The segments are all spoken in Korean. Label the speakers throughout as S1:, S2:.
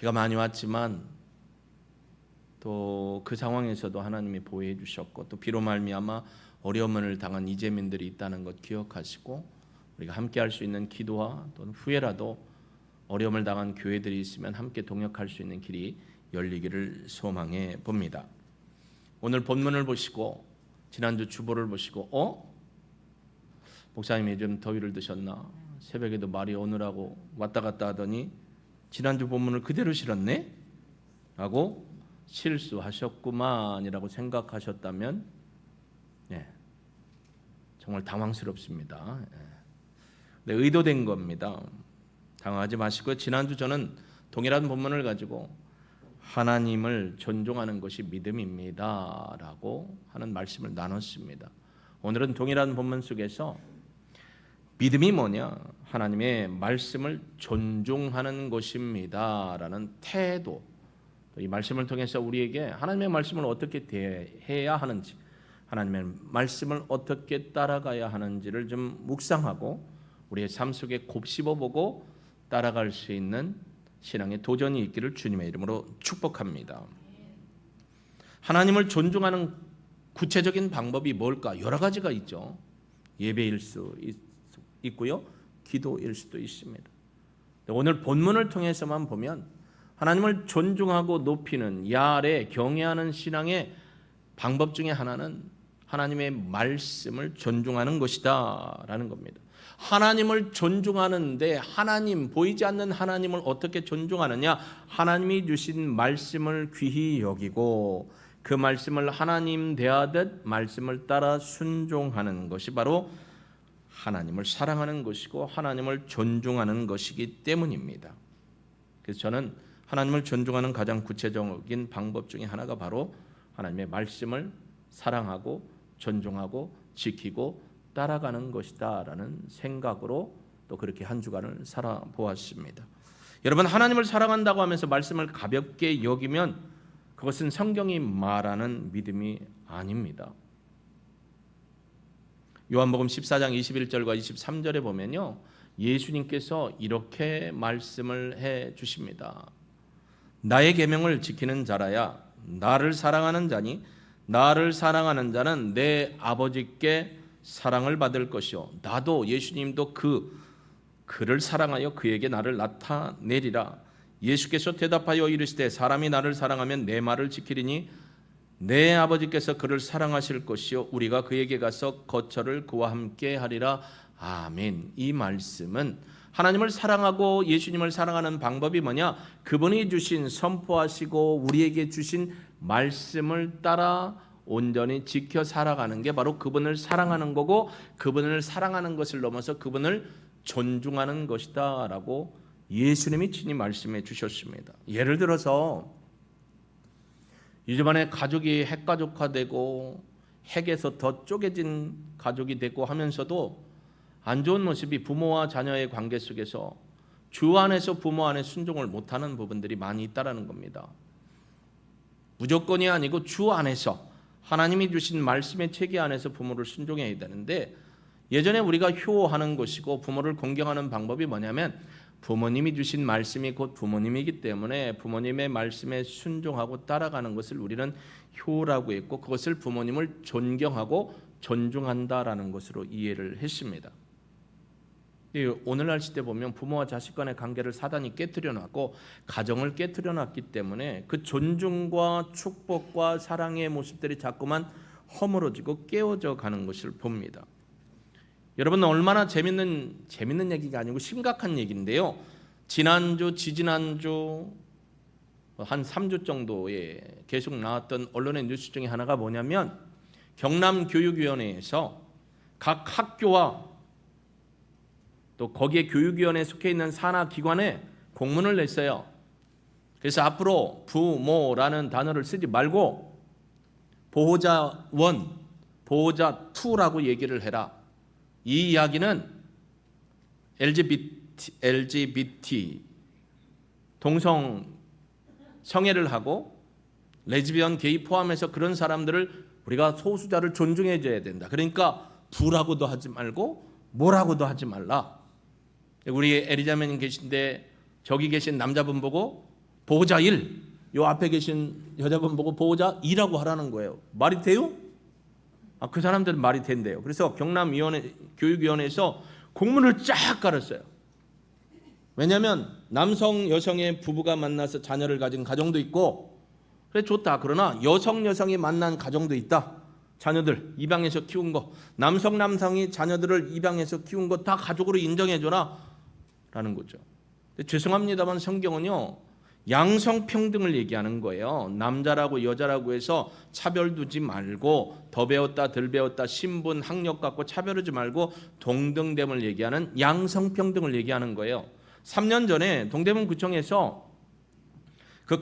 S1: 비가 많이 왔지만 또 그 상황에서도 하나님이 보호해 주셨고, 또 비로 말미암아 어려움을 당한 이재민들이 있다는 것 기억하시고, 우리가 함께 할 수 있는 기도와 또는 후회라도 어려움을 당한 교회들이 있으면 함께 동역할 수 있는 길이 열리기를 소망해 봅니다. 오늘 본문을 보시고 지난주 주보를 보시고 목사님이 좀 더위를 드셨나? 새벽에도 말이 오느라고 왔다 갔다 하더니 지난주 본문을 그대로 실었네? 라고 실수하셨구만이라고 생각하셨다면 정말 당황스럽습니다. 네, 의도된 겁니다. 당황하지 마시고, 지난주 저는 동일한 본문을 가지고 하나님을 존중하는 것이 믿음입니다 라고 하는 말씀을 나눴습니다. 오늘은 동일한 본문 속에서 믿음이 뭐냐? 하나님의 말씀을 존중하는 것입니다 라는 태도, 이 말씀을 통해서 우리에게 하나님의 말씀을 어떻게 대해야 하는지, 하나님의 말씀을 어떻게 따라가야 하는지를 좀 묵상하고 우리의 삶 속에 곱씹어보고 따라갈 수 있는 신앙의 도전이 있기를 주님의 이름으로 축복합니다. 하나님을 존중하는 구체적인 방법이 뭘까? 여러 가지가 있죠. 예배일 수 있고요, 기도일 수도 있습니다. 오늘 본문을 통해서만 보면 하나님을 존중하고 높이는 야알의 경외하는 신앙의 방법 중에 하나는 하나님의 말씀을 존중하는 것이다 라는 겁니다. 하나님을 존중하는데, 하나님, 보이지 않는 하나님을 어떻게 존중하느냐? 하나님이 주신 말씀을 귀히 여기고 그 말씀을 하나님 대하듯 말씀을 따라 순종하는 것이 바로 하나님을 사랑하는 것이고 하나님을 존중하는 것이기 때문입니다. 그래서 저는 하나님을 존중하는 가장 구체적인 방법 중에 하나가 바로 하나님의 말씀을 사랑하고 존중하고 지키고 따라가는 것이다 라는 생각으로 또 그렇게 한 주간을 살아보았습니다. 여러분, 하나님을 사랑한다고 하면서 말씀을 가볍게 여기면 그것은 성경이 말하는 믿음이 아닙니다. 요한복음 14장 21절과 23절에 보면요, 예수님께서 이렇게 말씀을 해 주십니다. 나의 계명을 지키는 자라야 나를 사랑하는 자니, 나를 사랑하는 자는 내 아버지께 사랑을 받을 것이요, 나도, 예수님도 그를 사랑하여 그에게 나를 나타내리라. 예수께서 대답하여 이르시되 사람이 나를 사랑하면 내 말을 지키리니 내 아버지께서 그를 사랑하실 것이요, 우리가 그에게 가서 거처를 그와 함께 하리라. 아멘. 이 말씀은 하나님을 사랑하고 예수님을 사랑하는 방법이 뭐냐? 그분이 주신, 선포하시고 우리에게 주신 말씀을 따라 온전히 지켜 살아가는 게 바로 그분을 사랑하는 거고, 그분을 사랑하는 것을 넘어서 그분을 존중하는 것이다 라고 예수님이 친히 말씀해 주셨습니다. 예를 들어서 이집안에 가족이 핵가족화되고 핵에서 더 쪼개진 가족이 되고 하면서도 안 좋은 모습이 부모와 자녀의 관계 속에서 주 안에서 부모 안에 순종을 못하는 부분들이 많이 있다는 겁니다. 무조건이 아니고 주 안에서 하나님이 주신 말씀의 체계 안에서 부모를 순종해야 되는데, 예전에 우리가 효하는 것이고 부모를 공경하는 방법이 뭐냐면 부모님이 주신 말씀이 곧 부모님이기 때문에 부모님의 말씀에 순종하고 따라가는 것을 우리는 효라고 했고, 그것을 부모님을 존경하고 존중한다라는 것으로 이해를 했습니다. 오늘날 시대 보면 부모와 자식 간의 관계를 사단이 깨트려놨고 가정을 깨트려놨기 때문에 그 존중과 축복과 사랑의 모습들이 자꾸만 허물어지고 깨어져 가는 것을 봅니다. 여러분, 얼마나 재밌는 얘기가 아니고 심각한 얘기인데요, 지난주, 지지난주 한 3주 정도에 계속 나왔던 언론의 뉴스 중에 하나가 뭐냐면, 경남교육위원회에서 각 학교와 또 거기에 교육위원회에 속해 있는 산하기관에 공문을 냈어요. 그래서 앞으로 부모라는 단어를 쓰지 말고 보호자 1, 보호자 2라고 얘기를 해라. 이 이야기는 LGBT 동성 성애를 하고 레즈비언, 게이 포함해서 그런 사람들을 우리가 소수자를 존중해 줘야 된다. 그러니까 부라고도 하지 말고 뭐라고도 하지 말라. 우리 에리자매님 계신데 저기 계신 남자분 보고 보호자 1, 요 앞에 계신 여자분 보고 보호자 2라고 하라는 거예요. 말이 돼요? 그 사람들은 말이 된대요. 그래서 경남위원회 교육위원회에서 공문을 쫙 깔았어요. 왜냐하면 남성 여성의 부부가 만나서 자녀를 가진 가정도 있고 그래 좋다. 그러나 여성이 만난 가정도 있다. 자녀들 입양해서 키운 거, 남성이 자녀들을 입양해서 키운 거 다 가족으로 인정해줘라 라는 거죠. 근데 죄송합니다만 성경은요 양성평등을 얘기하는 거예요. 남자라고 여자라고 해서 차별 두지 말고 더 배웠다 덜 배웠다 신분 학력 갖고 차별하지 말고 동등됨을 얘기하는 양성평등을 얘기하는 거예요. 3년 전에 동대문구청에서 그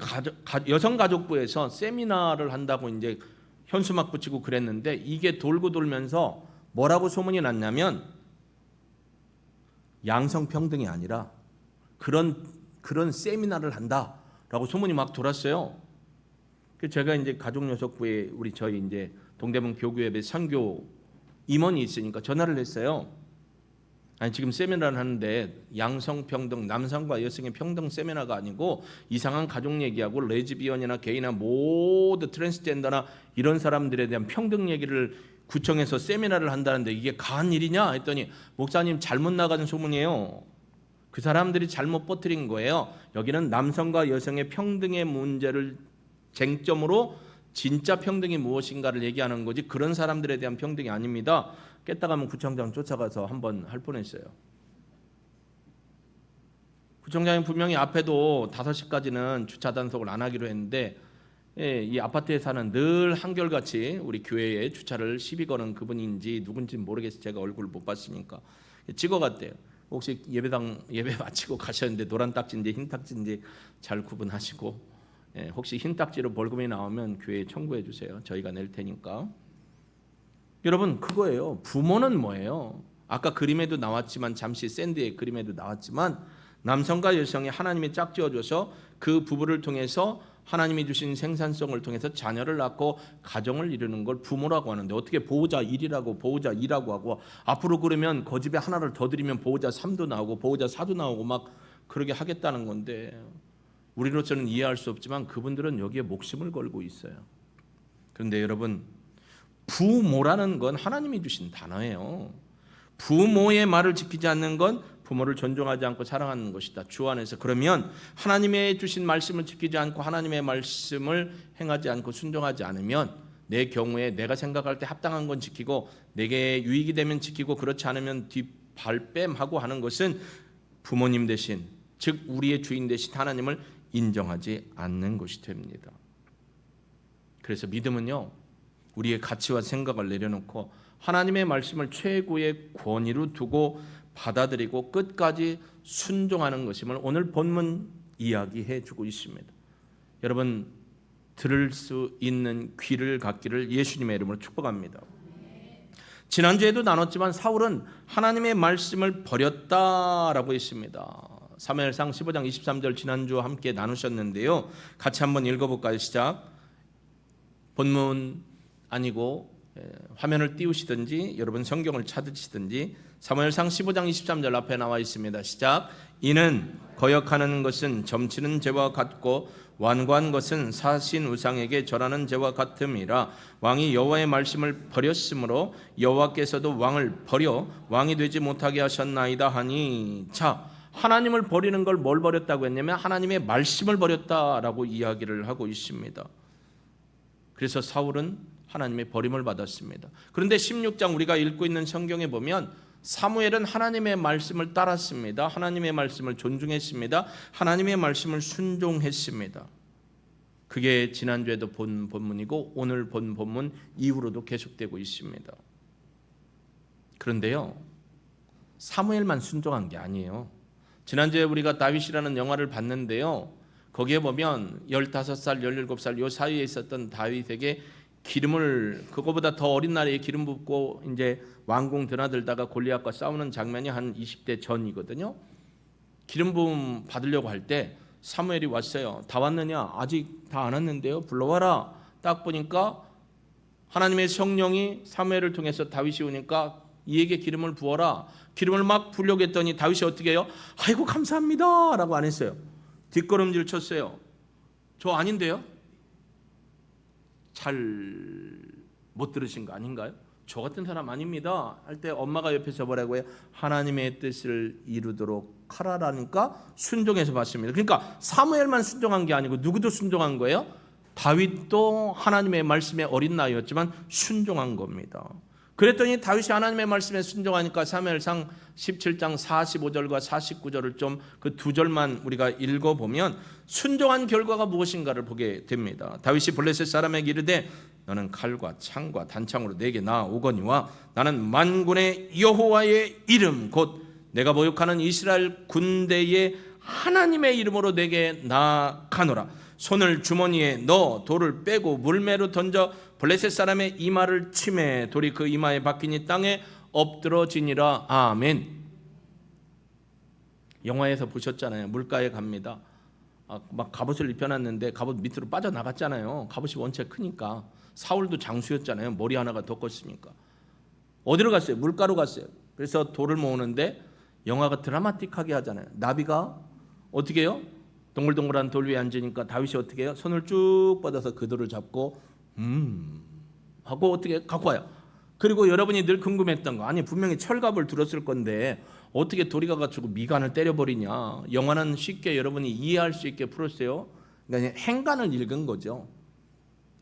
S1: 여성가족부에서 세미나를 한다고 이제 현수막 붙이고 그랬는데 이게 돌고 돌면서 뭐라고 소문이 났냐면 양성평등이 아니라 그런 세미나를 한다라고 소문이 막 돌았어요. 그래서 제가 이제 가족녀석부에 저희 이제 동대문 교구예배 선교 임원이 있으니까 전화를 했어요. 아니 지금 세미나를 하는데 양성평등, 남성과 여성의 평등 세미나가 아니고 이상한 가족 얘기하고 레즈비언이나 게이나 모두 트랜스젠더나 이런 사람들에 대한 평등 얘기를 구청에서 세미나를 한다는데 이게 가한 일이냐 했더니 목사님 잘못 나가는 소문이에요. 그 사람들이 잘못 퍼뜨린 거예요. 여기는 남성과 여성의 평등의 문제를 쟁점으로 진짜 평등이 무엇인가를 얘기하는 거지 그런 사람들에 대한 평등이 아닙니다. 깼다가면 구청장 쫓아가서 한번 할 뻔했어요. 구청장이 분명히 앞에도 5시까지는 주차 단속을 안 하기로 했는데 이 아파트에 사는 늘 한결같이 우리 교회에 주차를 시비 거는 그분인지 누군지 모르겠어요. 제가 얼굴을 못 봤으니까 찍어갔대요. 혹시 예배 마치고 가셨는데 노란 딱지인지 흰 딱지인지 잘 구분하시고 혹시 흰 딱지로 벌금이 나오면 교회에 청구해 주세요. 저희가 낼 테니까. 여러분 그거예요. 부모는 뭐예요? 아까 그림에도 나왔지만 잠시 샌드의 그림에도 나왔지만 남성과 여성이 하나님이 짝지어줘서 그 부부를 통해서 하나님이 주신 생산성을 통해서 자녀를 낳고 가정을 이루는 걸 부모라고 하는데 어떻게 보호자 1이라고 보호자 2라고 하고 앞으로 그러면 그 집에 하나를 더 드리면 보호자 3도 나오고 보호자 4도 나오고 막 그러게 하겠다는 건데 우리로서는 이해할 수 없지만 그분들은 여기에 목숨을 걸고 있어요. 그런데 여러분 부모라는 건 하나님이 주신 단어예요. 부모의 말을 지키지 않는 건 부모를 존중하지 않고 사랑하는 것이다. 주 안에서. 그러면 하나님의 주신 말씀을 지키지 않고 하나님의 말씀을 행하지 않고 순종하지 않으면 내 경우에 내가 생각할 때 합당한 건 지키고 내게 유익이 되면 지키고 그렇지 않으면 뒷발뺌하고 하는 것은 부모님 대신 즉 우리의 주인 대신 하나님을 인정하지 않는 것이 됩니다. 그래서 믿음은요 우리의 가치와 생각을 내려놓고 하나님의 말씀을 최고의 권위로 두고 받아들이고 끝까지 순종하는 것임을 오늘 본문 이야기해 주고 있습니다. 여러분 들을 수 있는 귀를 갖기를 예수님의 이름으로 축복합니다. 지난주에도 나눴지만 사울은 하나님의 말씀을 버렸다라고 했습니다. 사무엘상 15장 23절 지난주 함께 나누셨는데요. 같이 한번 읽어볼까요? 시작. 본문 아니고 화면을 띄우시든지 여러분 성경을 찾으시든지 사무엘상 15장 23절 앞에 나와 있습니다. 시작. 이는 거역하는 것은 점치는 죄와 같고 완고한 것은 사신 우상에게 절하는 죄와 같음이라. 왕이 여호와의 말씀을 버렸으므로 여호와께서도 왕을 버려 왕이 되지 못하게 하셨나이다 하니. 자, 하나님을 버리는 걸 뭘 버렸다고 했냐면 하나님의 말씀을 버렸다라고 이야기를 하고 있습니다. 그래서 사울은 하나님의 버림을 받았습니다. 그런데 16장 우리가 읽고 있는 성경에 보면 사무엘은 하나님의 말씀을 따랐습니다. 하나님의 말씀을 존중했습니다. 하나님의 말씀을 순종했습니다. 그게 지난주에도 본 본문이고 오늘 본 본문 이후로도 계속되고 있습니다. 그런데요, 사무엘만 순종한 게 아니에요. 지난주에 우리가 다윗이라는 영화를 봤는데요, 거기에 보면 15살, 17살 요 사이에 있었던 다윗에게 기름을 그거보다 더 어린 나이에 기름 붓고 이제 왕궁 드나들다가 골리앗과 싸우는 장면이 한 20대 전이거든요. 기름 부음 받으려고 할 때 사무엘이 왔어요. 다 왔느냐? 아직 다 안 왔는데요. 불러와라. 딱 보니까 하나님의 성령이 사무엘을 통해서 다윗이 오니까 이에게 기름을 부어라. 기름을 막 부려고 했더니 다윗이 어떻게 해요? 아이고 감사합니다 라고 안 했어요. 뒷걸음질 쳤어요. 저 아닌데요? 잘 못 들으신 거 아닌가요? 저 같은 사람 아닙니다 할 때 엄마가 옆에서 뭐라고 해요? 하나님의 뜻을 이루도록 하라라니까 순종해서 받습니다. 그러니까 사무엘만 순종한 게 아니고 누구도 순종한 거예요? 다윗도 하나님의 말씀에 어린 나이였지만 순종한 겁니다. 그랬더니 다윗이 하나님의 말씀에 순종하니까 사무엘상 17장 45절과 49절을 좀 그 두 절만 우리가 읽어보면 순종한 결과가 무엇인가를 보게 됩니다. 다윗이 블레셋 사람에게 이르되 너는 칼과 창과 단창으로 내게 나아오거니와 나는 만군의 여호와의 이름 곧 내가 모욕하는 이스라엘 군대의 하나님의 이름으로 내게 나아가노라. 손을 주머니에 넣어 돌을 빼고 물매로 던져 블레셋 사람의 이마를 치매 돌이 그 이마에 박히니 땅에 엎드러지니라. 아멘. 영화에서 보셨잖아요. 물가에 갑니다. 막 갑옷을 입혀놨는데 갑옷 밑으로 빠져나갔잖아요. 갑옷이 원체 크니까. 사울도 장수였잖아요. 머리 하나가 더 컸으니까. 어디로 갔어요? 물가로 갔어요. 그래서 돌을 모으는데 영화가 드라마틱하게 하잖아요. 나비가 어떻게 해요? 동글동글한 돌 위에 앉으니까 다윗이 어떻게 해요? 손을 쭉 뻗어서 그 돌을 잡고 하고 어떻게 갖고 와요. 그리고 여러분이 늘 궁금했던 거, 아니 분명히 철갑을 들었을 건데 어떻게 돌이 가가지고 미간을 때려버리냐. 영화는 쉽게 여러분이 이해할 수 있게 풀었어요. 그러니까 행간을 읽은 거죠.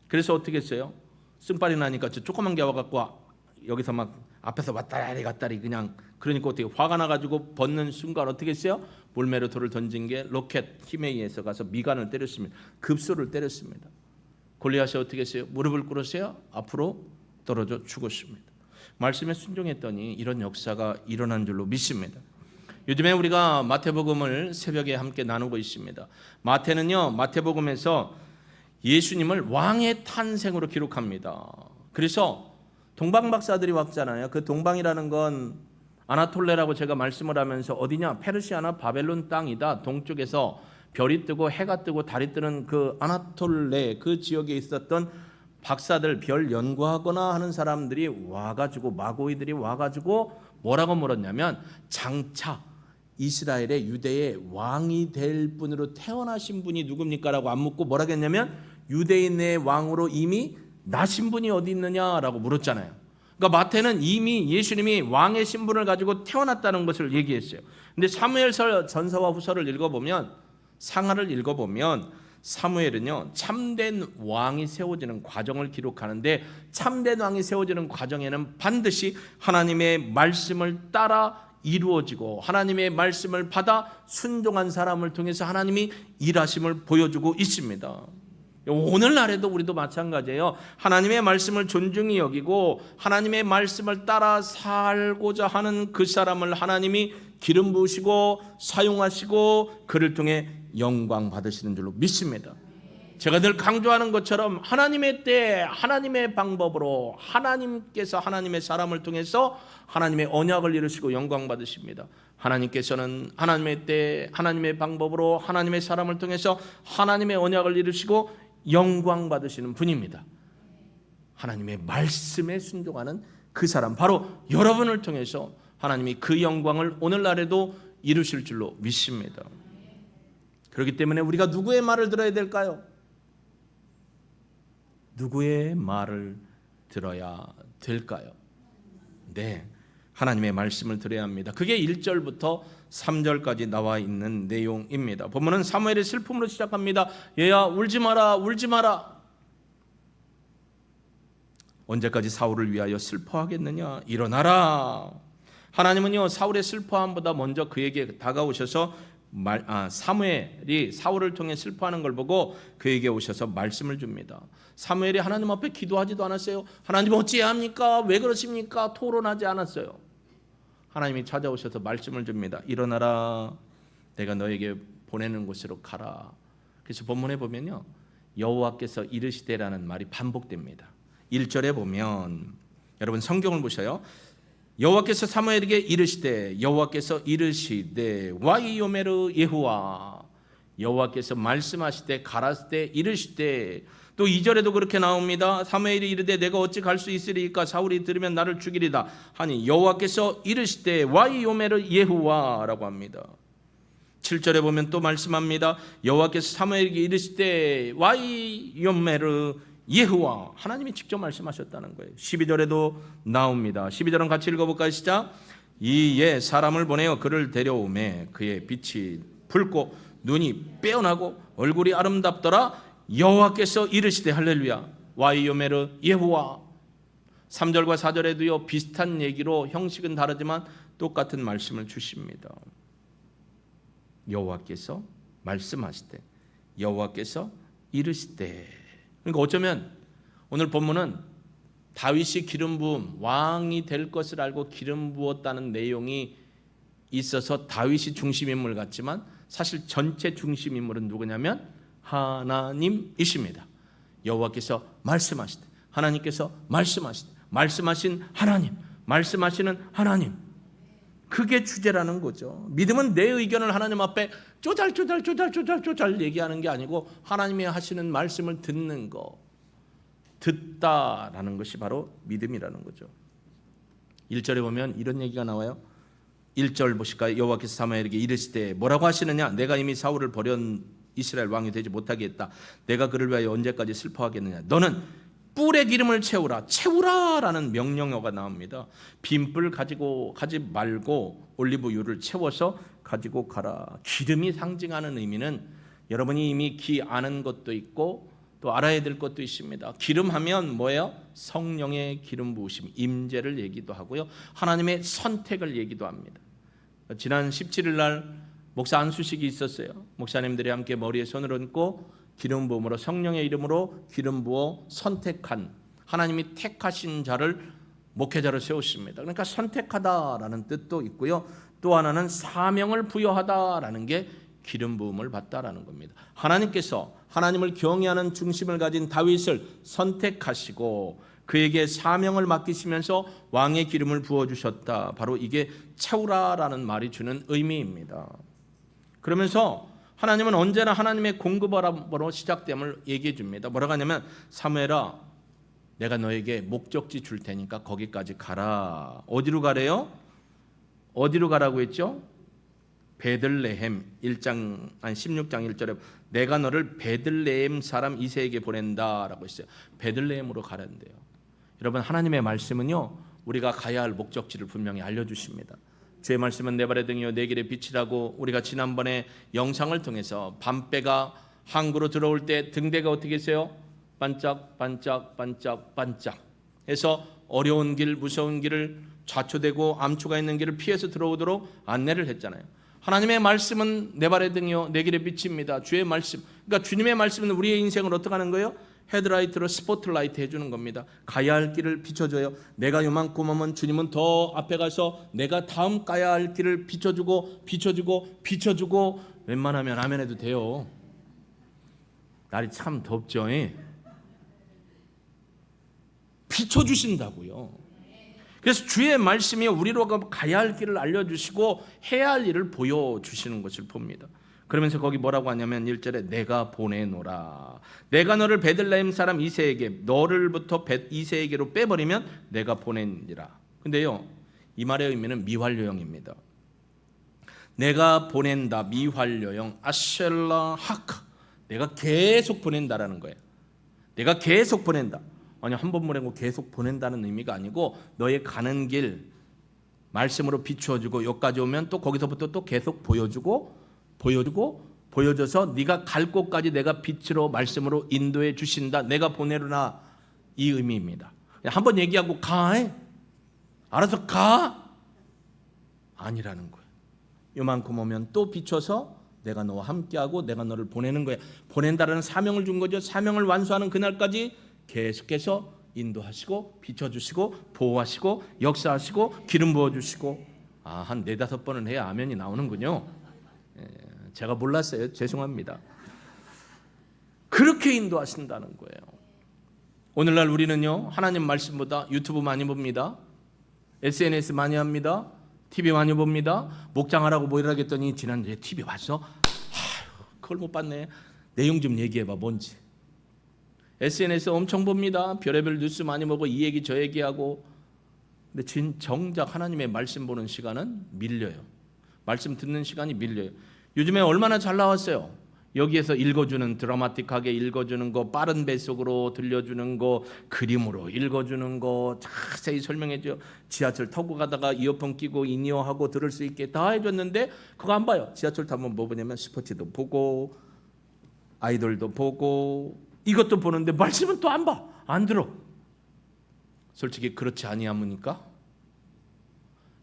S1: 그래서 어떻게 했어요? 쓴발이 나니까 저 조그만 게 와갖고 여기서 막 앞에서 왔다리 갔다리 그냥, 그러니까 어떻게 화가 나가지고 벗는 순간 어떻게 했어요? 물매로 돌을 던진 게 로켓 힘에 의해서 가서 미간을 때렸습니다. 급소를 때렸습니다. 골리앗이 어떻게 했어요? 무릎을 꿇었어요? 앞으로 떨어져 죽었습니다. 말씀에 순종했더니 이런 역사가 일어난 줄로 믿습니다. 요즘에 우리가 마태복음을 새벽에 함께 나누고 있습니다. 마태는요, 마태복음에서 예수님을 왕의 탄생으로 기록합니다. 그래서 동방 박사들이 왔잖아요. 그 동방이라는 건 아나톨레라고 제가 말씀을 하면서 어디냐? 페르시아나 바벨론 땅이다. 동쪽에서 별이 뜨고 해가 뜨고 달이 뜨는 그 아나톨레 그 지역에 있었던 박사들, 별 연구하거나 하는 사람들이 와가지고, 마고이들이 와가지고 뭐라고 물었냐면 장차 이스라엘의 유대의 왕이 될 분으로 태어나신 분이 누굽니까? 라고 안 묻고 뭐라고 했냐면 유대인의 왕으로 이미 나신 분이 어디 있느냐라고 물었잖아요. 그러니까 마태는 이미 예수님이 왕의 신분을 가지고 태어났다는 것을 얘기했어요. 근데 사무엘서 전서와 후서를 읽어보면, 상하를 읽어보면 사무엘은요 참된 왕이 세워지는 과정을 기록하는데, 참된 왕이 세워지는 과정에는 반드시 하나님의 말씀을 따라 이루어지고 하나님의 말씀을 받아 순종한 사람을 통해서 하나님이 일하심을 보여주고 있습니다. 오늘날에도 우리도 마찬가지예요. 하나님의 말씀을 존중히 여기고 하나님의 말씀을 따라 살고자 하는 그 사람을 하나님이 기름 부으시고 사용하시고 그를 통해 영광 받으시는 줄로 믿습니다. 제가 늘 강조하는 것처럼 하나님의 때 하나님의 방법으로 하나님께서 하나님의 사람을 통해서 하나님의 언약을 이루시고 영광 받으십니다. 하나님께서는 하나님의 때 하나님의 방법으로 하나님의 사람을 통해서 하나님의 언약을 이루시고 영광 받으시는 분입니다. 하나님의 말씀에 순종하는 그 사람, 바로 여러분을 통해서 하나님이 그 영광을 오늘날에도 이루실 줄로 믿습니다. 그렇기 때문에 우리가 누구의 말을 들어야 될까요? 누구의 말을 들어야 될까요? 네, 하나님의 말씀을 들어야 합니다. 그게 1절부터 3절까지 나와 있는 내용입니다. 본문은 사무엘의 슬픔으로 시작합니다. 얘야 울지 마라, 울지 마라. 언제까지 사울을 위하여 슬퍼하겠느냐? 일어나라. 하나님은요 사울의 슬퍼함보다 먼저 그에게 다가오셔서 사무엘이 사울을 통해 슬퍼하는 걸 보고 그에게 오셔서 말씀을 줍니다. 사무엘이 하나님 앞에 기도하지도 않았어요. 하나님 어찌해야 합니까? 왜 그러십니까? 토론하지 않았어요. 하나님이 찾아오셔서 말씀을 줍니다. 일어나라, 내가 너에게 보내는 곳으로 가라. 그래서 본문에 보면요 여호와께서 이르시되라는 말이 반복됩니다. 1절에 보면, 여러분 성경을 보셔요. 여호와께서 사무엘에게 이르시되, 여호와께서 이르시되 와이오메르 예후와, 여호와께서 말씀하시되 가라스되 이르시되. 또 2절에도 그렇게 나옵니다. 사무엘이 이르되 내가 어찌 갈 수 있으리까? 사울이 들으면 나를 죽이리다 하니 여호와께서 이르시되 와이오메르 예후와라고 합니다. 7절에 보면 또 말씀합니다. 여호와께서 사무엘에게 이르시되 와이 요메르 예후와, 하나님이 직접 말씀하셨다는 거예요. 12절에도 나옵니다. 12절은 같이 읽어볼까요? 시작. 이에 사람을 보내어 그를 데려오매 그의 빛이 붉고 눈이 빼어나고 얼굴이 아름답더라. 여호와께서 이르시되 할렐루야 와이 요메르 예후와. 3절과 4절에도요 비슷한 얘기로 형식은 다르지만 똑같은 말씀을 주십니다. 여호와께서 말씀하시되 여호와께서 이르시되. 그러니까 어쩌면 오늘 본문은 다윗이 기름 부음 왕이 될 것을 알고 기름 부었다는 내용이 있어서 다윗이 중심 인물 같지만 사실 전체 중심 인물은 누구냐면 하나님이십니다. 여호와께서 말씀하시되 하나님께서 말씀하시되 말씀하신 하나님, 말씀하시는 하나님, 그게 주제라는 거죠. 믿음은 내 의견을 하나님 앞에 쪼잘쪼잘 얘기하는 게 아니고 하나님이 하시는 말씀을 듣는 거, 듣다라는 것이 바로 믿음이라는 거죠. 1절에 보면 이런 얘기가 나와요. 1절 보실까요? 여호와께서 사무엘에게 이르시되 뭐라고 하시느냐? 내가 이미 사울을 버린 이스라엘 왕이 되지 못하게 했다. 내가 그를 위하여 언제까지 슬퍼하겠느냐? 너는 뿔에 기름을 채우라라는 명령어가 나옵니다. 빈뿔 가지고 가지 말고 올리브유를 채워서 가지고 가라. 기름이 상징하는 의미는 여러분이 이미 아는 것도 있고 또 알아야 될 것도 있습니다. 기름하면 뭐예요? 성령의 기름 부으심, 임재를 얘기도 하고요. 하나님의 선택을 얘기도 합니다. 지난 17일 날 목사 안수식이 있었어요. 목사님들이 함께 머리에 손을 얹고 기름 부음으로 성령의 이름으로 기름 부어 선택한, 하나님이 택하신 자를 목회자로 세우십니다. 그러니까 선택하다라는 뜻도 있고요. 또 하나는 사명을 부여하다라는 게 기름 부음을 받다라는 겁니다. 하나님께서 하나님을 경외하는 중심을 가진 다윗을 선택하시고 그에게 사명을 맡기시면서 왕의 기름을 부어주셨다. 바로 이게 채우라라는 말이 주는 의미입니다. 그러면서 하나님은 언제나 하나님의 공급하로 시작됨을 얘기해 줍니다. 뭐라고 하냐면 사무엘아 내가 너에게 목적지 줄 테니까 거기까지 가라. 어디로 가래요? 어디로 가라고 했죠? 베들레헴 16장 1절에 내가 너를 베들레헴 사람 이새에게 보낸다라고 했어요. 베들레헴으로 가란대요. 여러분 하나님의 말씀은요 우리가 가야 할 목적지를 분명히 알려주십니다. 주의 말씀은 내 발의 등이요 내 길의 빛이라고 우리가 지난번에 영상을 통해서 밤배가 항구로 들어올 때 등대가 어떻게 했어요? 반짝 반짝 반짝 반짝 해서 어려운 길 무서운 길을 좌초되고 암초가 있는 길을 피해서 들어오도록 안내를 했잖아요. 하나님의 말씀은 내 발의 등이요 내 길의 빛입니다. 주의 말씀, 그러니까 주님의 말씀은 우리의 인생을 어떻게 하는 거예요? 헤드라이트로 스포트라이트 해주는 겁니다. 가야 할 길을 비춰줘요. 내가 요만큼 하면 주님은 더 앞에 가서 내가 다음 가야 할 길을 비춰주고 웬만하면 아멘 해도 돼요. 날이 참 덥죠. 비춰주신다고요. 그래서 주의 말씀이 우리로 가야 할 길을 알려주시고 해야 할 일을 보여주시는 것을 봅니다. 그러면서 거기 뭐라고 하냐면 1절에 내가 보내노라. 내가 너를 베들레헴 사람 이새에게 너를부터 이새에게로 빼버리면 내가 보내니라. 근데요 이 말의 의미는 미완료형입니다. 내가 보낸다 미완료형 아셀라 하크, 내가 계속 보낸다라는 거예요. 내가 계속 보낸다. 아니 한 번 보내고 계속 보낸다는 의미가 아니고 너의 가는 길 말씀으로 비추어주고 여기까지 오면 또 거기서부터 또 계속 보여줘서 네가 갈 곳까지 내가 빛으로 말씀으로 인도해 주신다. 내가 보내르나 이 의미입니다. 한번 얘기하고 가? 알아서 가? 아니라는 거예요. 요만큼 오면 또 비춰서 내가 너와 함께하고 내가 너를 보내는 거야. 보낸다라는 사명을 준 거죠. 사명을 완수하는 그날까지 계속해서 인도하시고 비춰주시고 보호하시고 역사하시고 기름 부어주시고 한 4-5번은 해야 아멘이 나오는군요. 제가 몰랐어요. 죄송합니다. 그렇게 인도하신다는 거예요. 오늘날 우리는요 하나님 말씀보다 유튜브 많이 봅니다. SNS 많이 합니다. TV 많이 봅니다. 목장하라고 모이라 했더니 지난주에 TV 봤어? 그걸 못 봤네. 내용 좀 얘기해봐. 뭔지. SNS 엄청 봅니다. 별의별 뉴스 많이 보고 이 얘기 저 얘기하고. 근데 정작 하나님의 말씀 보는 시간은 밀려요. 말씀 듣는 시간이 밀려요. 요즘에 얼마나 잘 나왔어요. 여기에서 읽어주는, 드라마틱하게 읽어주는 거, 빠른 배속으로 들려주는 거, 그림으로 읽어주는 거 자세히 설명해줘. 지하철 타고 가다가 이어폰 끼고 인이어하고 들을 수 있게 다 해줬는데 그거 안 봐요. 지하철 타면 뭐 보냐면 스포츠도 보고 아이돌도 보고 이것도 보는데 말씀은 또 안 봐. 안 들어. 솔직히 그렇지 아니하니까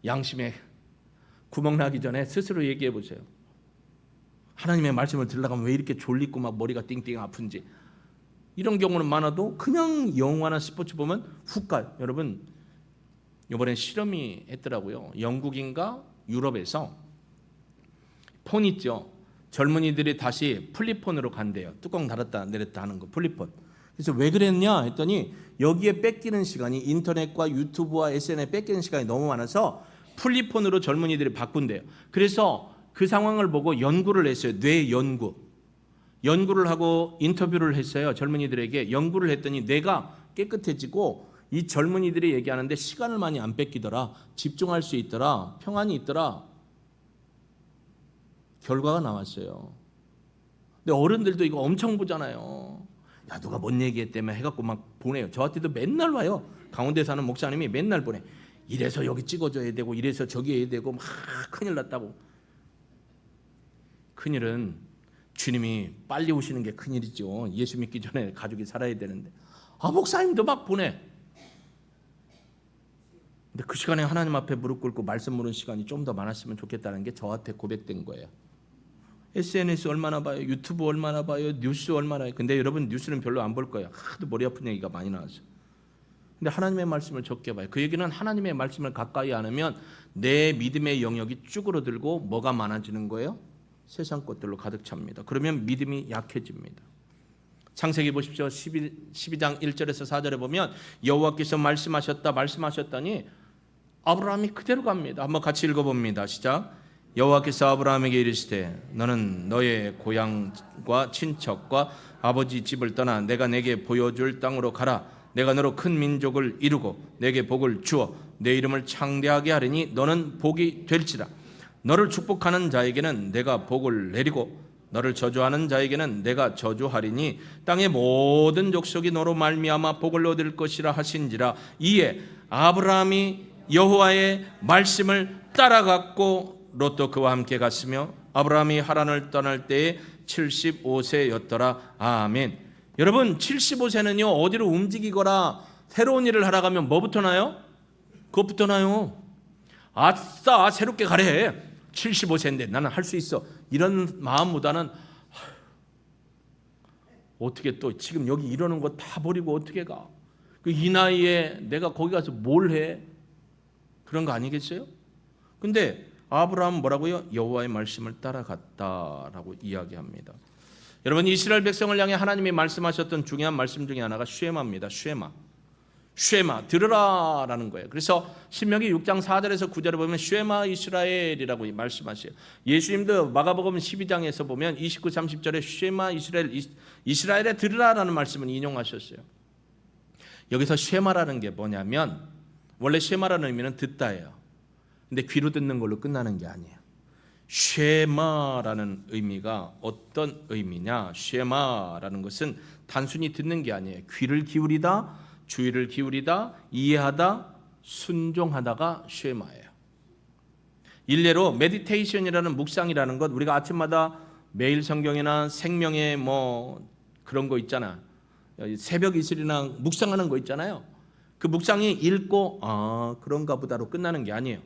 S1: 양심에 구멍 나기 전에 스스로 얘기해 보세요. 하나님의 말씀을 들으려고 하면 왜 이렇게 졸리고 막 머리가 띵띵 아픈지. 이런 경우는 많아도 그냥 영화나 스포츠 보면 훅 가요. 여러분, 이번에 실험이 했더라고요. 영국인가 유럽에서 폰 있죠. 젊은이들이 다시 플립폰으로 간대요. 뚜껑 달았다 내렸다 하는 거, 플립폰. 그래서 왜 그랬냐 했더니 여기에 뺏기는 시간이, 인터넷과 유튜브와 SNS에 뺏기는 시간이 너무 많아서 플립폰으로 젊은이들이 바꾼대요. 그래서 그 상황을 보고 연구를 했어요. 뇌 연구를 하고 인터뷰를 했어요. 젊은이들에게 연구를 했더니 뇌가 깨끗해지고 이 젊은이들이 얘기하는데 시간을 많이 안 뺏기더라, 집중할 수 있더라, 평안이 있더라. 결과가 나왔어요. 근데 어른들도 이거 엄청 보잖아요. 야, 누가 뭔 얘기했다며 해갖고 막 보내요. 저한테도 맨날 와요. 강원도에 사는 목사님이 맨날 보내. 이래서 여기 찍어줘야 되고 이래서 저기 해야 되고 막 큰일 났다고. 큰일은 주님이 빨리 오시는 게 큰일이죠. 예수 믿기 전에 가족이 살아야 되는데 목사님도 막 보내. 근데 그 시간에 하나님 앞에 무릎 꿇고 말씀 물은 시간이 좀 더 많았으면 좋겠다는 게 저한테 고백된 거예요. SNS 얼마나 봐요, 유튜브 얼마나 봐요, 뉴스 얼마나 해요. 근데 여러분 뉴스는 별로 안 볼 거예요. 하도 머리 아픈 얘기가 많이 나와서. 근데 하나님의 말씀을 적게 봐요. 그 얘기는 하나님의 말씀을 가까이 안 하면 내 믿음의 영역이 쭈그러들고 뭐가 많아지는 거예요? 세상 것들로 가득 찹니다. 그러면 믿음이 약해집니다. 창세기 보십시오. 12장 1절에서 4절에 보면 여호와께서 말씀하셨다니 아브라함이 그대로 갑니다. 한번 같이 읽어봅니다. 시작. 여호와께서 아브라함에게 이르시되 너는 너의 고향과 친척과 아버지 집을 떠나 내가 내게 보여줄 땅으로 가라. 내가 너로 큰 민족을 이루고 내게 복을 주어 내 이름을 창대하게 하리니 너는 복이 될지라. 너를 축복하는 자에게는 내가 복을 내리고 너를 저주하는 자에게는 내가 저주하리니 땅의 모든 족속이 너로 말미암아 복을 얻을 것이라 하신지라. 이에 아브라함이 여호와의 말씀을 따라갔고 롯도 그와 함께 갔으며 아브라함이 하란을 떠날 때에 75세였더라. 아멘. 여러분, 75세는요 어디로 움직이거나 새로운 일을 하러 가면 뭐부터 나요? 그것부터 나요. 아싸, 새롭게 가래. 75세인데 나는 할 수 있어. 이런 마음보다는 어떻게 또 지금 여기 이러는 거 다 버리고 어떻게 가? 이 나이에 내가 거기 가서 뭘 해? 그런 거 아니겠어요? 근데 아브라함은 뭐라고요? 여호와의 말씀을 따라갔다라고 이야기합니다. 여러분, 이스라엘 백성을 향해 하나님이 말씀하셨던 중요한 말씀 중에 하나가 쉐마입니다. 쉐마, 들으라라는 거예요. 그래서 신명기 6장 4절에서 9절에 보면 쉐마 이스라엘이라고 말씀하셔요. 예수님도 마가복음 12장에서 보면 29, 30절에 쉐마 이스라엘에 들으라라는 말씀을 인용하셨어요. 여기서 쉐마라는 게 뭐냐면 원래 쉐마라는 의미는 듣다예요. 근데 귀로 듣는 걸로 끝나는 게 아니에요. 쉐마라는 의미가 어떤 의미냐? 쉐마라는 것은 단순히 듣는 게 아니에요. 귀를 기울이다, 주의를 기울이다, 이해하다, 순종하다가 쉐마예요. 일례로 메디테이션이라는 묵상이라는 것, 우리가 아침마다 매일 성경이나 생명의 뭐 그런 거 있잖아. 새벽 이슬이나 묵상하는 거 있잖아요. 그 묵상이 읽고 그런가 보다로 끝나는 게 아니에요.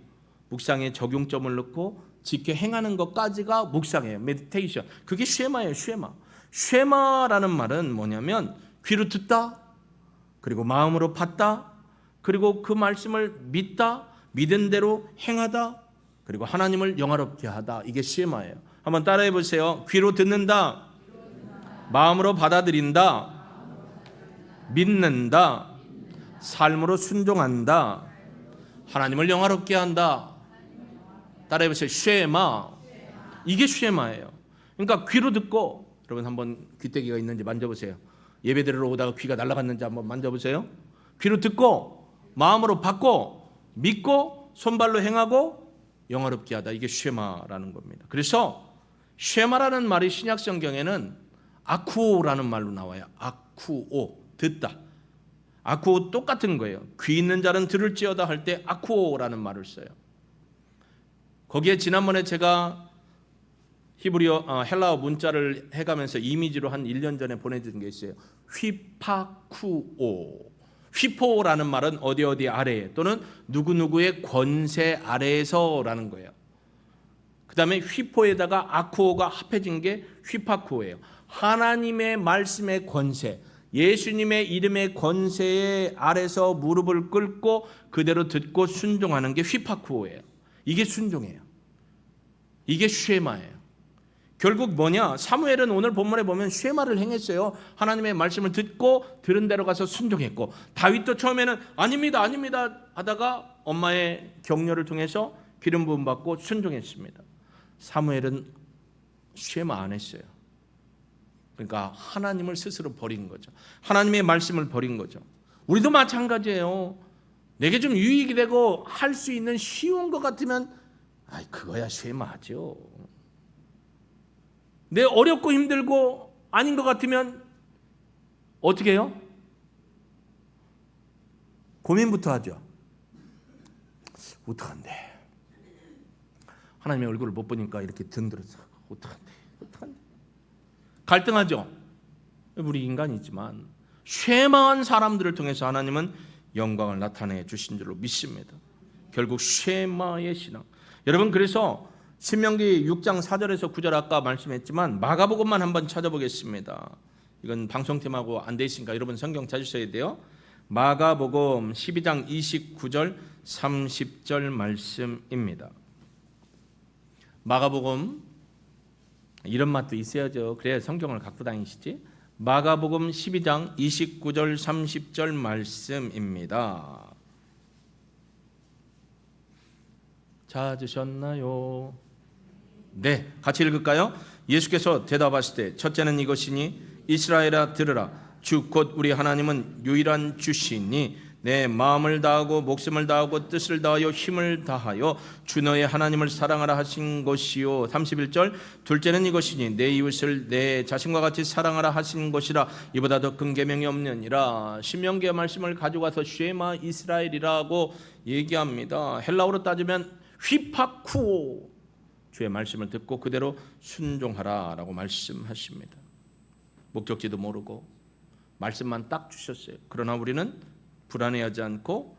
S1: 묵상에 적용점을 넣고 지켜 행하는 것까지가 묵상이에요. 메디테이션. 그게 쉐마예요. 쉐마라는 말은 뭐냐면 귀로 듣다, 그리고 마음으로 봤다, 그리고 그 말씀을 믿다, 믿은 대로 행하다, 그리고 하나님을 영화롭게 하다. 이게 쉐마예요. 한번 따라해 보세요. 귀로 듣는다, 마음으로 받아들인다, 믿는다, 삶으로 순종한다, 하나님을 영화롭게 한다. 따라해 보세요. 쉐마. 이게 쉐마예요. 그러니까 귀로 듣고, 여러분 한번 귀때기가 있는지 만져보세요. 예배 드리러 오다가 귀가 날아갔는지 한번 만져보세요. 귀로 듣고 마음으로 받고 믿고 손발로 행하고 영화롭게 하다. 이게 쉐마라는 겁니다. 그래서 쉐마라는 말이 신약 성경에는 아쿠오라는 말로 나와요. 아쿠오, 듣다. 아쿠오 똑같은 거예요. 귀 있는 자는 들을지어다 할 때 아쿠오라는 말을 써요. 거기에 지난번에 제가 히브리어 헬라어 문자를 해가면서 이미지로 한 1년 전에 보내준 게 있어요. 휘파쿠오. 휘포라는 말은 어디 아래에 또는 누구누구의 권세 아래에서라는 거예요. 그 다음에 휘포에다가 아쿠오가 합해진 게 휘파쿠오예요. 하나님의 말씀의 권세, 예수님의 이름의 권세에 아래서 무릎을 꿇고 그대로 듣고 순종하는 게 휘파쿠오예요. 이게 순종이에요. 이게 쉐마예요. 결국 뭐냐? 사무엘은 오늘 본문에 보면 쉐마를 행했어요. 하나님의 말씀을 듣고 들은 대로 가서 순종했고, 다윗도 처음에는 아닙니다 하다가 엄마의 격려를 통해서 기름 부음 받고 순종했습니다. 사무엘은 쉐마 안 했어요. 그러니까 하나님을 스스로 버린 거죠. 하나님의 말씀을 버린 거죠. 우리도 마찬가지예요. 내게 좀 유익이 되고 할 수 있는 쉬운 것 같으면 그거야 쉐마죠. 내 어렵고 힘들고 아닌 것 같으면 어떻게 해요? 고민부터 하죠. 어떡한데? 하나님의 얼굴을 못 보니까 이렇게 등 들어서 어떡한데? 갈등하죠. 우리 인간이지만 쉐마한 사람들을 통해서 하나님은 영광을 나타내 주신 줄로 믿습니다. 결국 쉐마의 신앙. 여러분, 그래서 신명기 6장 4절에서 9절 아까 말씀했지만 마가복음만 한번 찾아보겠습니다. 이건 방송팀하고 안 돼 있으니까 여러분 성경 찾으셔야 돼요. 마가복음 12장 29절 30절 말씀입니다. 마가복음, 이런 맛도 있어야죠. 그래야 성경을 갖고 다니시지. 마가복음 12장 29절 30절 말씀입니다. 찾으셨나요? 네, 같이 읽을까요? 예수께서 대답하실 때 첫째는 이것이니 이스라엘아 들으라. 주 곧 우리 하나님은 유일한 주시니 내 마음을 다하고 목숨을 다하고 뜻을 다하여 힘을 다하여 주 너의 하나님을 사랑하라 하신 것이요. 31절 둘째는 이것이니 내 이웃을 내 자신과 같이 사랑하라 하신 것이라. 이보다 더 큰 계명이 없느니라. 신명기의 말씀을 가져가서 쉐마 이스라엘이라고 얘기합니다. 헬라어로 따지면 휘파쿠오. 주의 말씀을 듣고 그대로 순종하라라고 말씀하십니다. 목적지도 모르고 말씀만 딱 주셨어요. 그러나 우리는 불안해하지 않고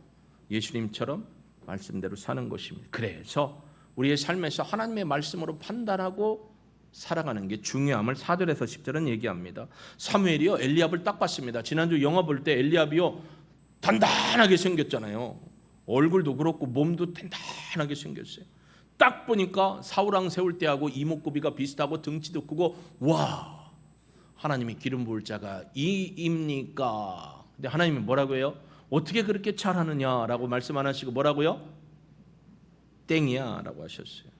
S1: 예수님처럼 말씀대로 사는 것입니다. 그래서 우리의 삶에서 하나님의 말씀으로 판단하고 살아가는 게 중요함을 4절에서 10절은 얘기합니다. 사무엘이요 엘리압을 딱 봤습니다. 지난주 영화 볼 때 엘리압이요 단단하게 생겼잖아요. 얼굴도 그렇고 몸도 단단하게 생겼어요. 딱 보니까 사울왕 세울 때하고 이목구비가 비슷하고 등치도 크고, 와, 하나님이 기름 부을 자가 이입니까? 근데 하나님이 뭐라고 해요? 어떻게 그렇게 잘하느냐라고 말씀 안 하시고 뭐라고요? 땡이야 라고 하셨어요.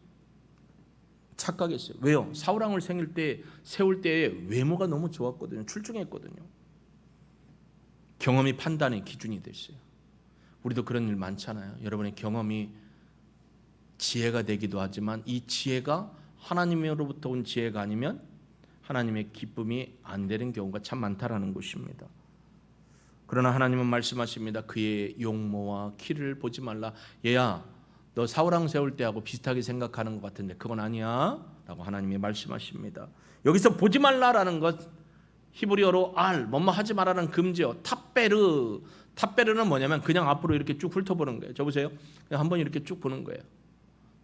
S1: 착각했어요. 왜요? 사울왕을 세울 때 외모가 너무 좋았거든요. 출중했거든요. 경험이 판단의 기준이 됐어요. 우리도 그런 일 많잖아요. 여러분의 경험이 지혜가 되기도 하지만 이 지혜가 하나님으로부터 온 지혜가 아니면 하나님의 기쁨이 안 되는 경우가 참 많다라는 것입니다. 그러나 하나님은 말씀하십니다. 그의 용모와 키를 보지 말라. 얘야, 너 사울왕 세울 때하고 비슷하게 생각하는 것 같은데 그건 아니야 라고 하나님이 말씀하십니다. 여기서 보지 말라라는 것, 히브리어로 뭐뭐 하지 말라는 금지어 탑베르. 탑베르는 뭐냐면 그냥 앞으로 이렇게 쭉 훑어보는 거예요. 저 보세요. 그냥 한번 이렇게 쭉 보는 거예요.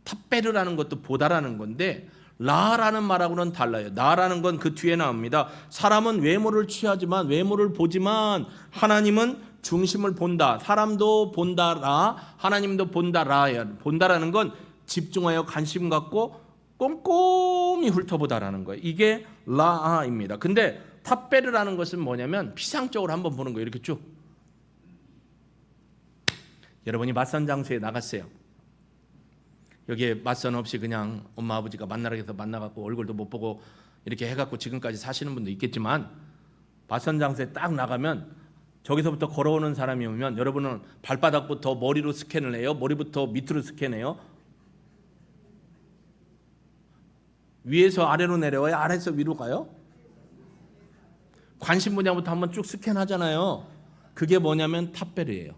S1: 탑베르라는 것도 보다라는 건데 라라는 말하고는 달라요. 나라는 건 그 뒤에 나옵니다. 사람은 외모를 취하지만 외모를 보지만 하나님은 중심을 본다. 사람도 본다라, 하나님도 본다라. 본다라는 건 집중하여 관심 갖고 꼼꼼히 훑어보다라는 거예요. 이게 라아입니다. 근데 탑베르라는 것은 뭐냐면 피상적으로 한번 보는 거예요. 이렇게 쭉. 여러분이 맞선 장소에 나갔어요. 여기에 맞선 없이 그냥 엄마 아버지가 만나라 해서 만나갖고 얼굴도 못 보고 이렇게 해갖고 지금까지 사시는 분도 있겠지만, 맞선 장소에 딱 나가면 저기서부터 걸어오는 사람이 오면 여러분은 발바닥부터 머리로 스캔을 해요? 머리부터 밑으로 스캔해요? 위에서 아래로 내려와요? 아래에서 위로 가요? 관심 분야부터 한번 쭉 스캔하잖아요. 그게 뭐냐면 탑벨이에요.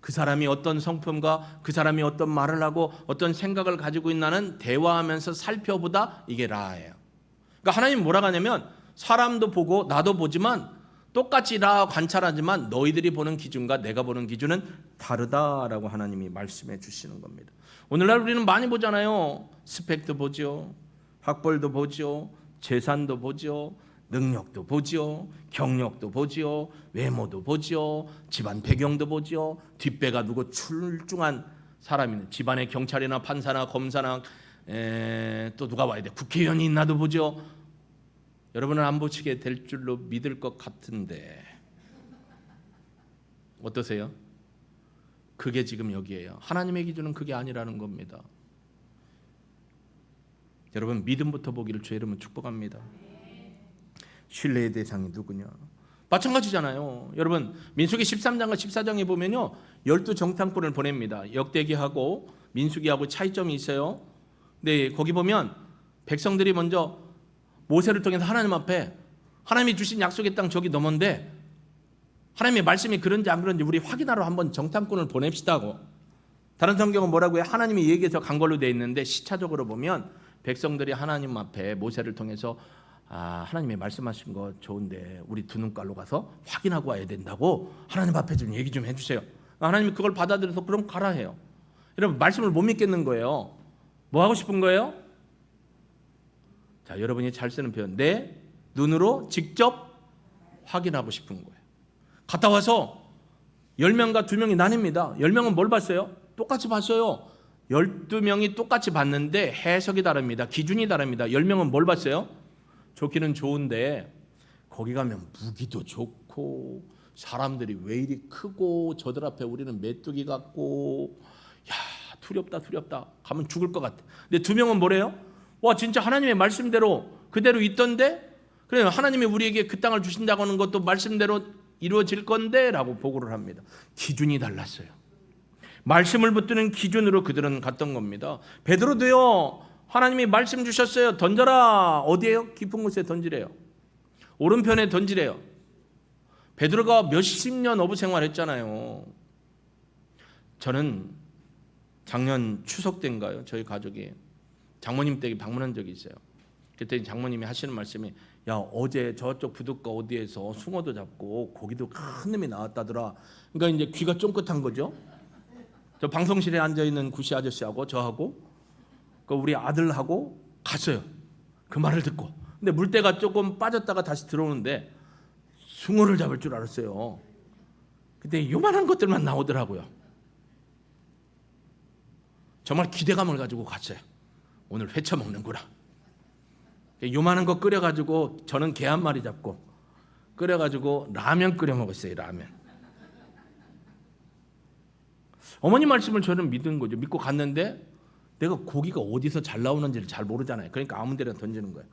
S1: 그 사람이 어떤 성품과 그 사람이 어떤 말을 하고 어떤 생각을 가지고 있나는 대화하면서 살펴보다 이게 라예요. 그러니까 하나님 뭐라고 하냐면 사람도 보고 나도 보지만 똑같이 라 관찰하지만 너희들이 보는 기준과 내가 보는 기준은 다르다라고 하나님이 말씀해 주시는 겁니다. 오늘날 우리는 많이 보잖아요. 스펙도 보죠. 학벌도 보죠. 재산도 보죠. 능력도 보죠. 경력도 보죠. 외모도 보죠. 집안 배경도 보죠. 뒷배가 누구 출중한 사람이네. 집안에 경찰이나 판사나 검사나 또 누가 와야 돼. 국회의원이 있나도 보죠. 여러분은 안 보시게 될 줄로 믿을 것 같은데 어떠세요? 그게 지금 여기에요. 하나님의 기준은 그게 아니라는 겁니다. 여러분 믿음부터 보기를 주의 이름으로 축복합니다. 신뢰의 대상이 누구냐? 마찬가지잖아요. 여러분 민수기 13장과 14장에 보면요 12정탐꾼을 보냅니다. 역대기하고 민수기하고 차이점이 있어요. 네, 거기 보면 백성들이 먼저 모세를 통해서 하나님 앞에 하나님이 주신 약속의 땅 저기 넘었는데 하나님의 말씀이 그런지 안 그런지 우리 확인하러 한번 정탐꾼을 보냅시다고. 다른 성경은 뭐라고 해요? 하나님이 얘기해서 간 걸로 되어 있는데 시차적으로 보면 백성들이 하나님 앞에 모세를 통해서 하나님이 말씀하신 거 좋은데 우리 두 눈깔로 가서 확인하고 와야 된다고 하나님 앞에 좀 얘기 좀 해주세요. 하나님이 그걸 받아들여서 그럼 가라 해요. 여러분 말씀을 못 믿겠는 거예요. 뭐 하고 싶은 거예요? 자, 여러분이 잘 쓰는 표현 내 눈으로 직접 확인하고 싶은 거예요. 갔다 와서 10명과 2명이 나뉩니다. 10명은 뭘 봤어요? 똑같이 봤어요. 12명이 똑같이 봤는데 해석이 다릅니다. 기준이 다릅니다. 10명은 뭘 봤어요? 좋기는 좋은데 거기 가면 무기도 좋고 사람들이 왜 이리 크고 저들 앞에 우리는 메뚜기 같고 야 두렵다 가면 죽을 것 같아. 근데 2명은 뭐래요? 와 진짜 하나님의 말씀대로 그대로 있던데 그래요. 하나님이 우리에게 그 땅을 주신다고 하는 것도 말씀대로 이루어질 건데 라고 보고를 합니다. 기준이 달랐어요. 말씀을 붙드는 기준으로 그들은 갔던 겁니다. 베드로도요 하나님이 말씀 주셨어요. 던져라. 어디에요? 깊은 곳에 던지래요. 오른편에 던지래요. 베드로가 몇십 년 어부 생활했잖아요. 저는 작년 추석 때인가요? 저희 가족이 장모님 댁에 방문한 적이 있어요. 그때 장모님이 하시는 말씀이 야 어제 저쪽 부둣가 어디에서 숭어도 잡고 고기도 큰 놈이 나왔다더라. 그러니까 이제 귀가 쫑긋한 거죠. 저 방송실에 앉아있는 구씨 아저씨하고 저하고 우리 아들하고 갔어요. 그 말을 듣고. 근데 물때가 조금 빠졌다가 다시 들어오는데 숭어를 잡을 줄 알았어요. 근데 요만한 것들만 나오더라고요. 정말 기대감을 가지고 갔어요. 오늘 회쳐 먹는구나. 요만한 거 끓여가지고 저는 게 한 마리 잡고 끓여가지고 라면 끓여 먹었어요. 라면. 어머니 말씀을 저는 믿은 거죠. 믿고 갔는데 내가 고기가 어디서 잘 나오는지를 잘 모르잖아요. 그러니까 아무 데나 던지는 거예요.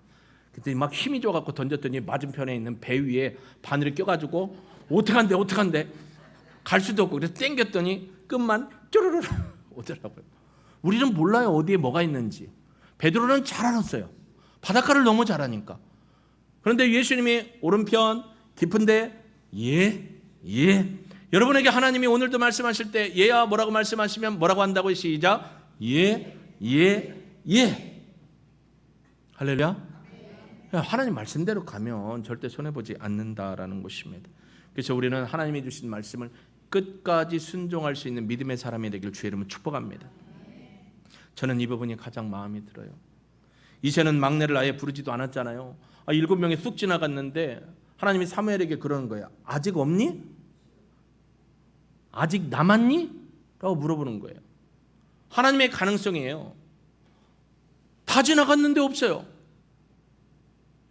S1: 그때 막 힘이 줘갖고 던졌더니 맞은편에 있는 배 위에 바늘이 껴가지고 어떡한데 갈 수도 없고 그래서 땡겼더니 끝만 쪼르르 오더라고요. 우리는 몰라요 어디에 뭐가 있는지. 베드로는 잘 알았어요. 바닷가를 너무 잘 아니까. 그런데 예수님이 오른편 깊은데 예. 여러분에게 하나님이 오늘도 말씀하실 때 예야 뭐라고 말씀하시면 뭐라고 한다고요? 시작. 예. 할렐루야. 하나님 말씀대로 가면 절대 손해보지 않는다라는 것입니다. 그래서 우리는 하나님이 주신 말씀을 끝까지 순종할 수 있는 믿음의 사람이 되길 주의 이름으로 축복합니다. 저는 이 부분이 가장 마음이 들어요. 이새는 막내를 아예 부르지도 않았잖아요. 7명이 쑥 지나갔는데 하나님이 사무엘에게 그러는 거예요. 아직 없니? 아직 남았니? 라고 물어보는 거예요. 하나님의 가능성이에요. 다 지나갔는데 없어요.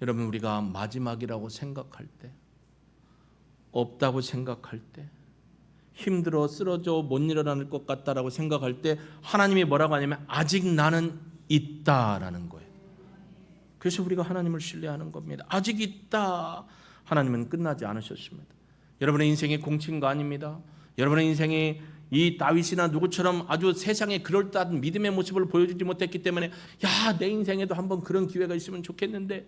S1: 여러분 우리가 마지막이라고 생각할 때, 없다고 생각할 때, 힘들어 쓰러져 못 일어날 것 같다라고 생각할 때 하나님이 뭐라고 하냐면 아직 나는 있다라는 거예요. 그래서 우리가 하나님을 신뢰하는 겁니다. 아직 있다. 하나님은 끝나지 않으셨습니다. 여러분의 인생이 공치인 거 아닙니다. 여러분의 인생이 이 다윗이나 누구처럼 아주 세상에 그럴듯한 믿음의 모습을 보여주지 못했기 때문에 야, 내 인생에도 한번 그런 기회가 있으면 좋겠는데,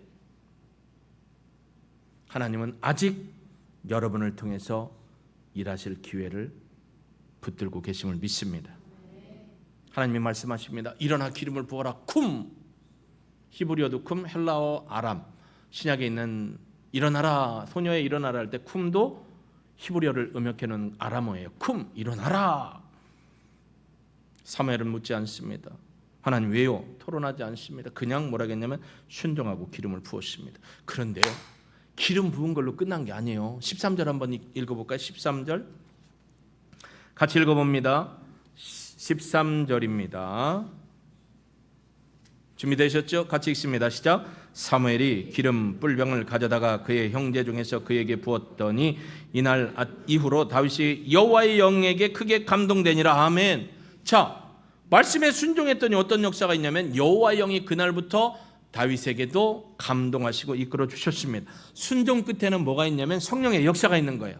S1: 하나님은 아직 여러분을 통해서 일하실 기회를 붙들고 계심을 믿습니다. 하나님이 말씀하십니다. 일어나 기름을 부어라. 쿰, 히브리어도 쿰, 헬라어 아람, 신약에 있는 일어나라, 소녀의 일어나라 할 때 쿰도 히브리어를 음역해 놓은 아람어예요. 쿰, 일어나라. 사무엘은 묻지 않습니다. 하나님 왜요? 토론하지 않습니다. 그냥 뭐라겠냐면 순종하고 기름을 부었습니다. 그런데요, 기름 부은 걸로 끝난 게 아니에요. 13절 한번 읽어볼까요? 13절 같이 읽어봅니다. 13절입니다. 준비되셨죠? 같이 읽습니다. 시작. 사무엘이 기름 뿔병을 가져다가 그의 형제 중에서 그에게 부었더니 이날 이후로 다윗이 여호와의 영에게 크게 감동되니라. 아멘. 자, 말씀에 순종했더니 어떤 역사가 있냐면 여호와의 영이 그날부터 다윗에게도 감동하시고 이끌어 주셨습니다. 순종 끝에는 뭐가 있냐면 성령의 역사가 있는 거예요.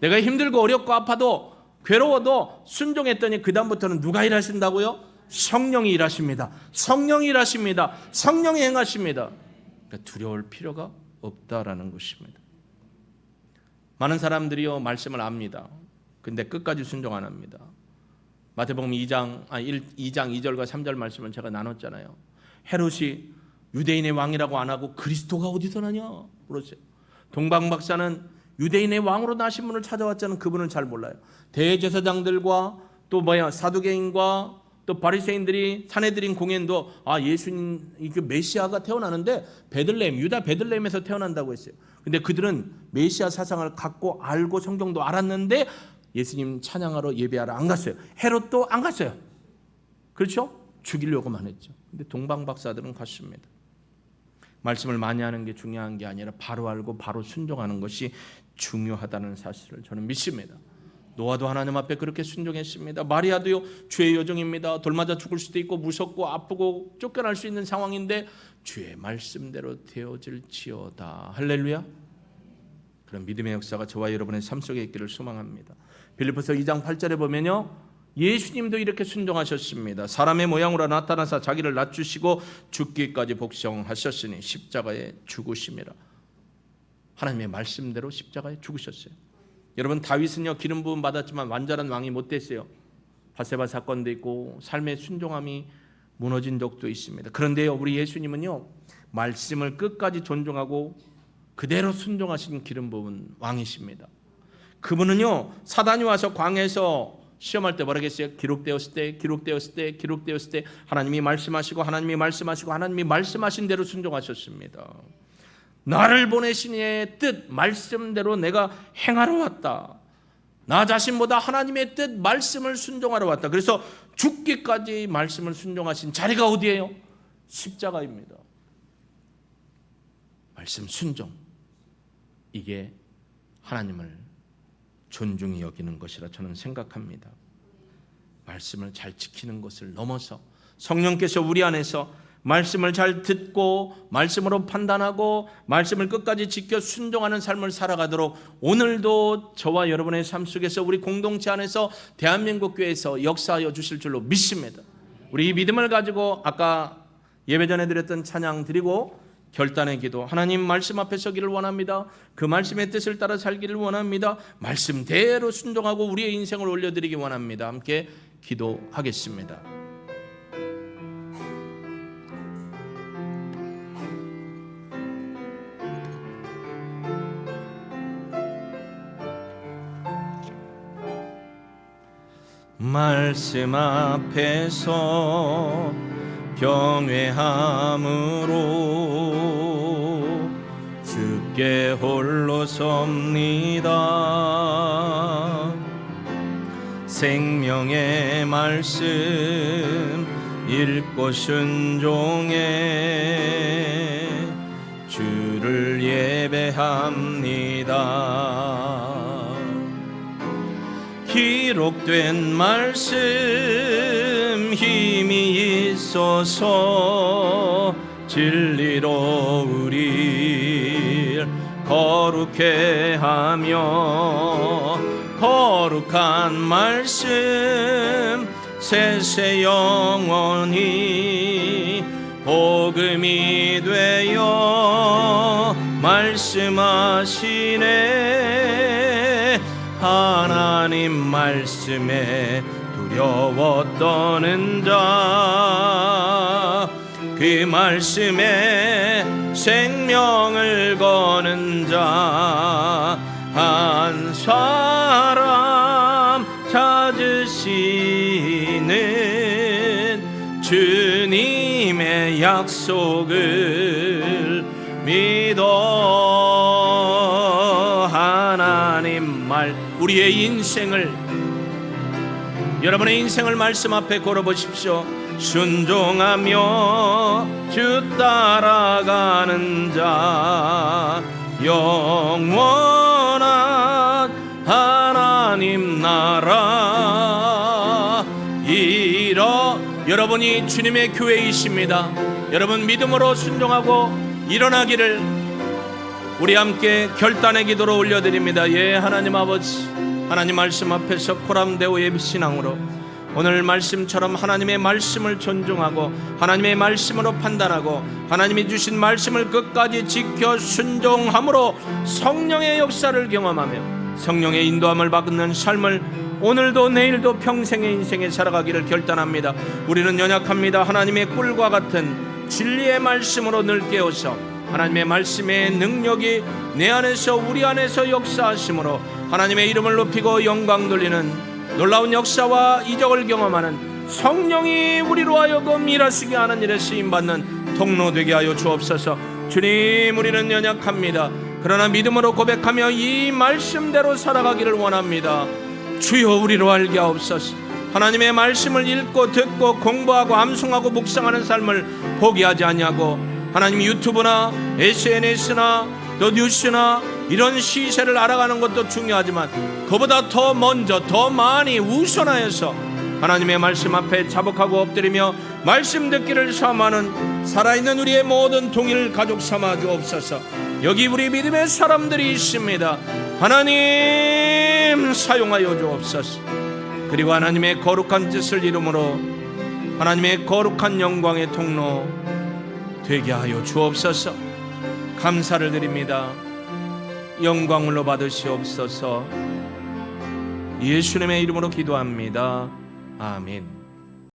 S1: 내가 힘들고 어렵고 아파도 괴로워도 순종했더니 그 다음부터는 누가 일하신다고요? 성령이 일하십니다. 성령이 일하십니다. 성령이 행하십니다. 그러니까 두려울 필요가 없다라는 것입니다. 많은 사람들이요 말씀을 압니다. 근데 끝까지 순종 안 합니다. 마태복음 2장 2절과 3절 말씀을 제가 나눴잖아요. 헤롯이 유대인의 왕이라고 안 하고 그리스도가 어디서 나냐 물었어요. 동방 박사는 유대인의 왕으로 나신 분을 찾아왔자는 그분을 잘 몰라요. 대제사장들과 또 사두개인과 또 바리새인들이 사내들인 공연도 예수님 그 메시아가 태어나는데 베들레헴, 유다 베들레헴에서 태어난다고 했어요. 근데 그들은 메시아 사상을 갖고 알고 성경도 알았는데 예수님 찬양하러 예배하러 안 갔어요. 헤롯도 안 갔어요. 그렇죠? 죽이려고만 했죠. 근데 동방 박사들은 갔습니다. 말씀을 많이 하는 게 중요한 게 아니라 바로 알고 바로 순종하는 것이 중요하다는 사실을 저는 믿습니다. 노아도 하나님 앞에 그렇게 순종했습니다. 마리아도요 주의 여종입니다. 돌 맞아 죽을 수도 있고 무섭고 아프고 쫓겨날 수 있는 상황인데 주의 말씀대로 되어질지어다. 할렐루야. 그런 믿음의 역사가 저와 여러분의 삶 속에 있기를 소망합니다. 빌립보서 2장 8절에 보면요 예수님도 이렇게 순종하셨습니다. 사람의 모양으로 나타나사 자기를 낮추시고 죽기까지 복종하셨으니 십자가에 죽으심이라. 하나님의 말씀대로 십자가에 죽으셨어요. 여러분 다윗은요 기름 부음 받았지만 완전한 왕이 못 됐어요. 바세바 사건도 있고 삶의 순종함이 무너진 적도 있습니다. 그런데요 우리 예수님은요 말씀을 끝까지 존중하고 그대로 순종하신 기름 부은 왕이십니다. 그분은요 사단이 와서 광야에서 시험할 때 뭐라겠어요? 기록되었을 때 하나님이 말씀하시고 하나님이 말씀하시고 하나님이 말씀하신 대로 순종하셨습니다. 나를 보내신 이의 뜻 말씀대로 내가 행하러 왔다. 나 자신보다 하나님의 뜻 말씀을 순종하러 왔다. 그래서 죽기까지 말씀을 순종하신 자리가 어디예요? 십자가입니다. 말씀 순종, 이게 하나님을 존중히 여기는 것이라 저는 생각합니다. 말씀을 잘 지키는 것을 넘어서 성령께서 우리 안에서 말씀을 잘 듣고 말씀으로 판단하고 말씀을 끝까지 지켜 순종하는 삶을 살아가도록 오늘도 저와 여러분의 삶 속에서 우리 공동체 안에서 대한민국 교회에서 역사하여 주실 줄로 믿습니다. 우리 이 믿음을 가지고 아까 예배 전에 드렸던 찬양 드리고 결단의 기도, 하나님 말씀 앞에 서기를 원합니다. 그 말씀의 뜻을 따라 살기를 원합니다. 말씀대로 순종하고 우리의 인생을 올려드리기 원합니다. 함께 기도하겠습니다. 말씀 앞에서 경외함으로 주께 홀로 섭니다. 생명의 말씀 읽고 순종해 주를 예배합니다. 기록된 말씀 힘이 있어서 진리로 우릴 거룩해 하며 거룩한 말씀 세세 영원히 복음이 되어 말씀하시네. 하나님 말씀에 두려워 떠는 자, 그 말씀에 생명을 거는 자 한 사람 찾으시는 주님의 약속을 믿어. 하나님 말, 우리의 인생을, 여러분의 인생을 말씀 앞에 걸어보십시오. 순종하며 주 따라가는 자, 영원한 하나님 나라 이뤄. 여러분이 주님의 교회이십니다. 여러분 믿음으로 순종하고 일어나기를 우리 함께 결단의 기도로 올려드립니다. 예, 하나님 아버지, 하나님 말씀 앞에서 코람데오의 신앙으로 오늘 말씀처럼 하나님의 말씀을 존중하고 하나님의 말씀으로 판단하고 하나님이 주신 말씀을 끝까지 지켜 순종함으로 성령의 역사를 경험하며 성령의 인도함을 받는 삶을 오늘도 내일도 평생의 인생에 살아가기를 결단합니다. 우리는 연약합니다. 하나님의 꿀과 같은 진리의 말씀으로 늘 깨어서 하나님의 말씀의 능력이 내 안에서 우리 안에서 역사하심으로 하나님의 이름을 높이고 영광 돌리는 놀라운 역사와 이적을 경험하는 성령이 우리로 하여금 일하시게 하는 일에 쓰임받는 통로 되게 하여 주옵소서. 주님, 우리는 연약합니다. 그러나 믿음으로 고백하며 이 말씀대로 살아가기를 원합니다. 주여, 우리로 알게 하옵소서. 하나님의 말씀을 읽고 듣고 공부하고 암송하고 묵상하는 삶을 포기하지 아니하고 하나님 유튜브나 SNS나 또 뉴스나 이런 시세를 알아가는 것도 중요하지만 그보다 더 먼저 더 많이 우선하여서 하나님의 말씀 앞에 자복하고 엎드리며 말씀 듣기를 사모하는 살아있는 우리의 모든 동일 가족 삼아 주옵소서. 여기 우리 믿음의 사람들이 있습니다. 하나님 사용하여 주옵소서. 그리고 하나님의 거룩한 뜻을 이루므로 하나님의 거룩한 영광의 통로 되게 하여 주옵소서. 감사를 드립니다. 영광으로 받으시옵소서. 예수님의 이름으로 기도합니다. 아멘.